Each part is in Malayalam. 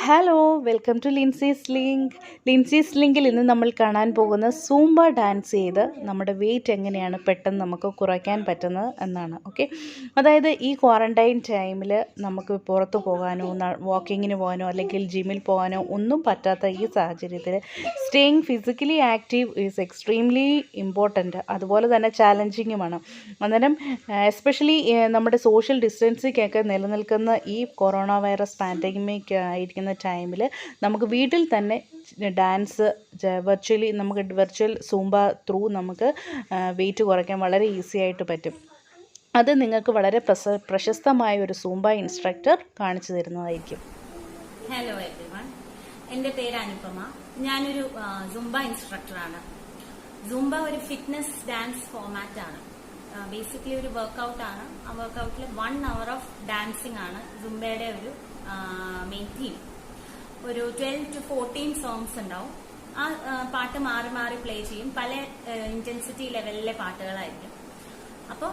ഹലോ വെൽക്കം ടു ലിൻസീസ് ലിങ്കിൽ ഇന്ന് നമ്മൾ കാണാൻ പോകുന്ന സൂംബ ഡാൻസ് ചെയ്ത് നമ്മുടെ വെയിറ്റ് എങ്ങനെയാണ് പെട്ടെന്ന് നമുക്ക് കുറയ്ക്കാൻ പറ്റുന്നത് എന്നാണ്. ഓക്കെ, അതായത് ഈ ക്വാറൻറ്റൈൻ ടൈമിൽ നമുക്ക് പുറത്ത് പോകാനോ വാക്കിങ്ങിന് പോകാനോ അല്ലെങ്കിൽ ജിമ്മിൽ പോകാനോ ഒന്നും പറ്റാത്ത ഈ സാഹചര്യത്തിൽ staying physically active is extremely important, അതുപോലെ തന്നെ ചാലഞ്ചിങ്ങുമാണ്. അന്നേരം എസ്പെഷ്യലി നമ്മുടെ സോഷ്യൽ ഡിസ്റ്റൻസിങ്ങൊക്കെ നിലനിൽക്കുന്ന ഈ കൊറോണ വൈറസ് പാൻഡമിക് ആയിരിക്കുന്ന ടൈമിൽ നമുക്ക് വീട്ടിൽ തന്നെ ഡാൻസ് വെർച്വൽ സൂംബ ത്രൂ നമുക്ക് വെയിറ്റ് കുറയ്ക്കാൻ വളരെ ഈസി ആയിട്ട് പറ്റും. അത് നിങ്ങൾക്ക് വളരെ പ്രശസ്തമായ ഒരു സൂംബ ഇൻസ്ട്രക്ടർ കാണിച്ചു തരുന്നതായിരിക്കും. ഹലോ എവ്രിവൺ, എൻ്റെ പേര് അനുപമ. ഞാനൊരു സുംബ ഇൻസ്ട്രക്ടറാണ്. സുംബ ഒരു ഫിറ്റ്നസ് ഡാൻസ് ഫോമാറ്റ് ആണ്. ബേസിക്കലി ഒരു വർക്കൗട്ട് ആണ്. ആ വർക്കൗട്ടിൽ 1 hour ഓഫ് ഡാൻസിങ് ആണ് സുംബയുടെ ഒരു മെയിൻ തീം. ഒരു 12 to 14 സോങ്സ് ഉണ്ടാവും. ആ പാട്ട് മാറി മാറി പ്ലേ ചെയ്യും. പല ഇന്റൻസിറ്റി ലെവലിലെ പാട്ടുകളായിരിക്കും. അപ്പോൾ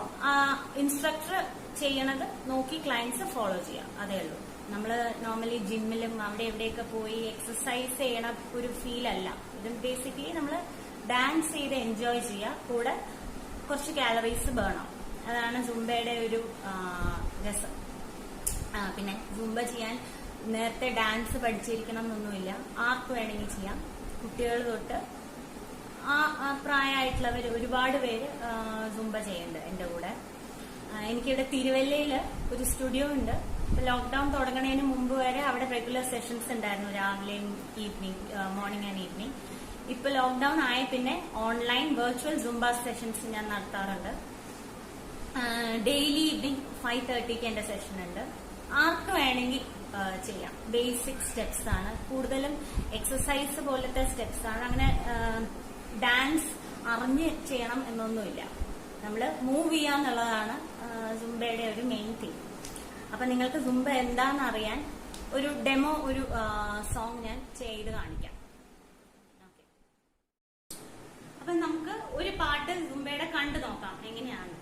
ഇൻസ്ട്രക്ടർ ചെയ്യണത് നോക്കി ക്ലയൻസ് ഫോളോ ചെയ്യാം, അതേ ഉള്ളൂ. നമ്മൾ നോർമലി ജിമ്മിലും അവിടെ എവിടെയൊക്കെ പോയി എക്സസൈസ് ചെയ്യണ ഒരു ഫീൽ അല്ല ഇത്. ബേസിക്കലി നമ്മൾ ഡാൻസ് ചെയ്ത് എൻജോയ് ചെയ്യുക, കൂടെ കുറച്ച് കാലറീസ് ബേൺ ആവും. അതാണ് സുംബയുടെ ഒരു രസം. പിന്നെ സുംബ ചെയ്യാൻ നേരത്തെ ഡാൻസ് പഠിച്ചിരിക്കണം എന്നൊന്നുമില്ല. ആർക്ക് വേണമെങ്കിൽ ചെയ്യാം. കുട്ടികൾ തൊട്ട് പ്രായമായിട്ടുള്ളവർ ഒരുപാട് പേര് സുംബ ചെയ്യുന്നുണ്ട് എൻ്റെ കൂടെ. എനിക്കിവിടെ തിരുവല്ലയിൽ ഒരു സ്റ്റുഡിയോ ഉണ്ട്. ലോക്ക്ഡൌൺ തുടങ്ങുന്നതിന് മുമ്പ് വരെ അവിടെ റെഗുലർ സെഷൻസ് ഉണ്ടായിരുന്നു, രാവിലെയും ഈവനിങ്, മോർണിംഗ് ആൻഡ് ഈവനിങ്. ഇപ്പൊ ലോക്ക്ഡൌൺ ആയ പിന്നെ ഓൺലൈൻ വെർച്വൽ സുംബ സെഷൻസ് ഞാൻ നടത്താറുണ്ട്. ഡെയിലി ഈവനിങ് 5:30 എന്റെ സെഷൻ ഉണ്ട്. ആർക്ക് വേണമെങ്കിൽ ചെയ്യാം. ബേസിക് സ്റ്റെപ്സ് ആണ്, കൂടുതലും എക്സസൈസ് പോലത്തെ സ്റ്റെപ്സ് ആണ്. അങ്ങനെ ഡാൻസ് അറിഞ്ഞ് ചെയ്യണം എന്നൊന്നുമില്ല. നമ്മൾ മൂവ് ചെയ്യാന്നുള്ളതാണ് സുംബയുടെ ഒരു മെയിൻ തീം. അപ്പൊ നിങ്ങൾക്ക് സുംബ എന്താണെന്ന് അറിയാൻ ഒരു ഡെമോ, ഒരു സോങ് ഞാൻ ചെയ്ത് കാണിക്കാം. അപ്പൊ നമുക്ക് ഒരു പാട്ട് സുംബയുടെ കണ്ടു നോക്കാം എങ്ങനെയാണ്.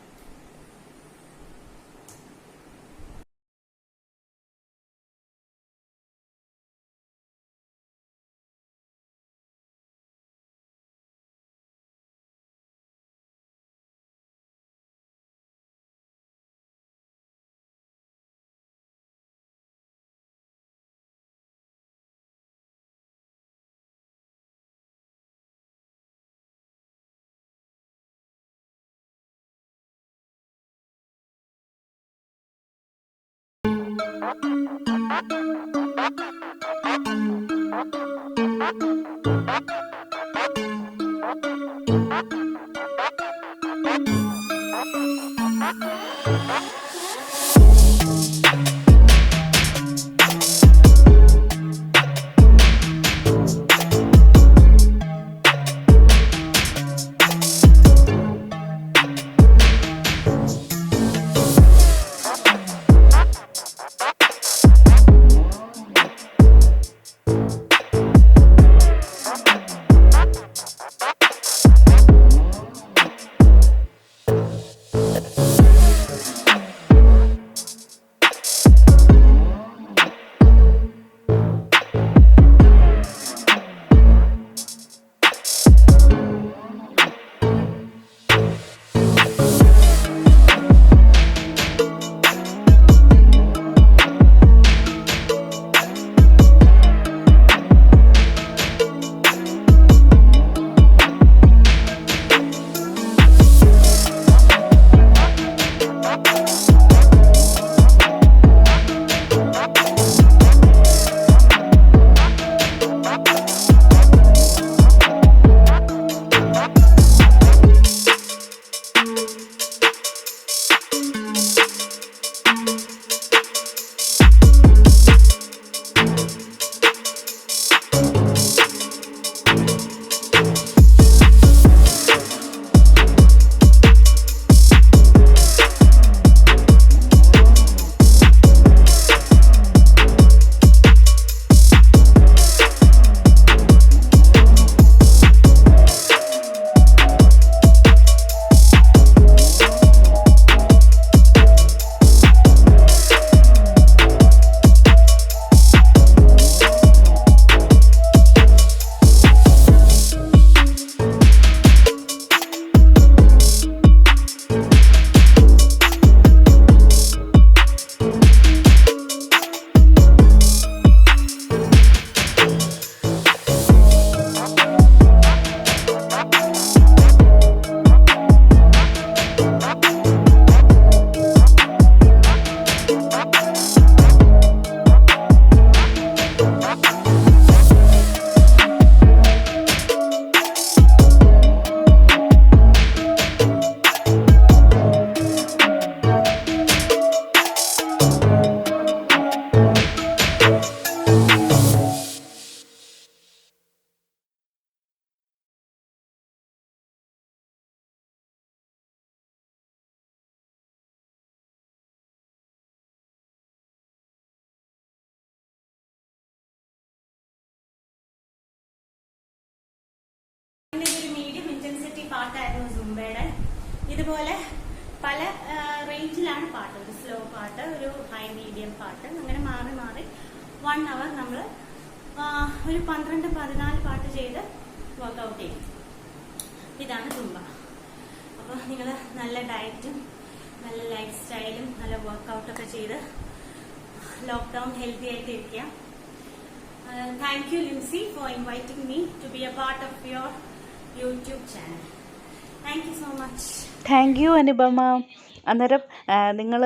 ഒരു മീഡിയം ഇന്റൻസിറ്റി പാട്ടായിരുന്നു സുംബയുടെ. ഇതുപോലെ പല റേഞ്ചിലാണ് പാട്ട്. ഒരു സ്ലോ പാട്ട്, ഒരു ഹൈ മീഡിയം പാട്ട്, അങ്ങനെ മാറി മാറി 1 hour നമ്മൾ ഒരു 12-14 പാട്ട് ചെയ്ത് വർക്ക്ഔട്ട് ചെയ്യും. ഇതാണ് സുംബ. അപ്പോൾ നിങ്ങൾ നല്ല ഡയറ്റും നല്ല ലൈഫ് സ്റ്റൈലും നല്ല വർക്കൗട്ടൊക്കെ ചെയ്ത് ലോക്ക്ഡൗൺ ഹെൽത്തി ആയിട്ട് ഇരിക്കുക. Thank you, Lindsay, for inviting me to be a part of your YouTube channel. Thank you so much. Thank you Anupama. അന്നേരം നിങ്ങൾ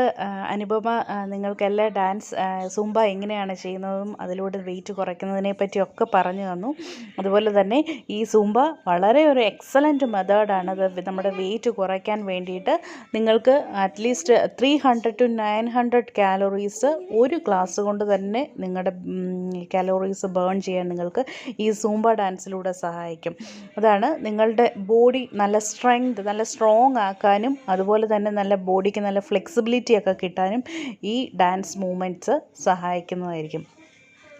അനുപമ നിങ്ങൾക്കെല്ലാം ഡാൻസ് സുംബ എങ്ങനെയാണ് ചെയ്യുന്നതും അതിലൂടെ വെയിറ്റ് കുറയ്ക്കുന്നതിനെ പറ്റിയൊക്കെ പറഞ്ഞു തന്നു. അതുപോലെ തന്നെ ഈ സുംബ വളരെ ഒരു എക്സലൻറ്റ് മെത്തേഡാണ്. അത് നമ്മുടെ വെയിറ്റ് കുറയ്ക്കാൻ വേണ്ടിയിട്ട് നിങ്ങൾക്ക് അറ്റ്ലീസ്റ്റ് 300 to 900 കാലറീസ് ഒരു ക്ലാസ് കൊണ്ട് തന്നെ നിങ്ങളുടെ കാലറീസ് ബേൺ ചെയ്യാൻ നിങ്ങൾക്ക് ഈ സൂംബ ഡാൻസിലൂടെ സഹായിക്കും. അതാണ് നിങ്ങളുടെ ബോഡി നല്ല സ്ട്രെങ്ത്, നല്ല സ്ട്രോങ് ആക്കാനും അതുപോലെ തന്നെ നല്ല ബോഡിക്ക് നല്ല ഫ്ലെക്സിബിലിറ്റി ഒക്കെ കിട്ടാനും ഈ ഡാൻസ് മൂവ്മെൻറ്റ്സ് സഹായിക്കുന്നതായിരിക്കും.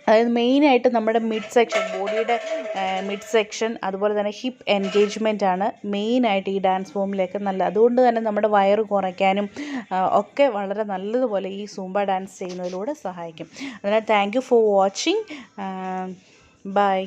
അതായത് മെയിനായിട്ട് നമ്മുടെ മിഡ് സെക്ഷൻ, ബോഡിയുടെ മിഡ് സെക്ഷൻ അതുപോലെ തന്നെ ഹിപ്പ് എൻഗേജ്മെൻ്റ് ആണ് മെയിനായിട്ട് ഈ ഡാൻസ് ഫോമിലേക്ക് നല്ല. അതുകൊണ്ട് തന്നെ നമ്മുടെ വയറ് കുറയ്ക്കാനും ഒക്കെ വളരെ നല്ലതുപോലെ ഈ സൂംബ ഡാൻസ് ചെയ്യുന്നതിലൂടെ സഹായിക്കും. അതിനാൽ thank you for watching. By.